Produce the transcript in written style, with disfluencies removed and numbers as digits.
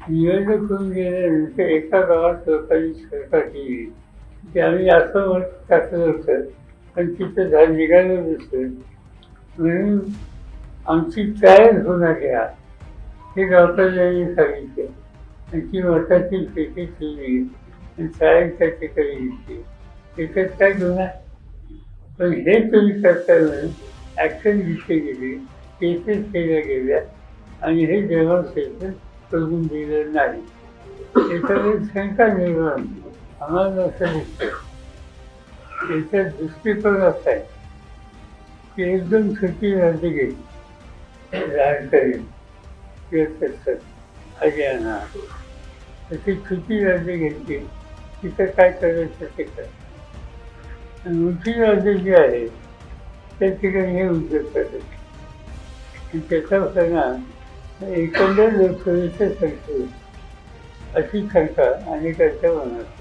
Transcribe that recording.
निवडणूक होऊन गेल्यानंतर एका गावात लोकांनी सरकार केली की आम्ही असं मत टाकलं होतं पण तिथं निघालं नसतं म्हणून आमची ट्रायल होणार आहे हे डॉक्टरांनी सांगितलं आणि ती मताची पेटी ठेवली आणि ट्रायल त्या ठिकाणी घेतली त्याच्यात काय गुन्हा पण हे तुम्ही करताना ॲक्शन घेतले गेले केसेस केल्या गेल्या आणि हे डेमॉन्स्ट्रेशन करून दिलं नाही त्याच्यामुळे शंका निर्माण आम्हाला असं दिसतं त्याचा दृष्टिकोन असा आहे की एकदम छोटी राज्य घेतली लहानकरी किंवा हरियाणा तशी छोटी राज्य घेतली तिथं काय करायचं ते कर आणि मोठी राज्य जी आहे त्या ठिकाणी हे उद्योग करतात आणि त्याचा परिणाम एकंदर लोकसभेच्या संख्येवर अशी शंका अनेकांच्या मनात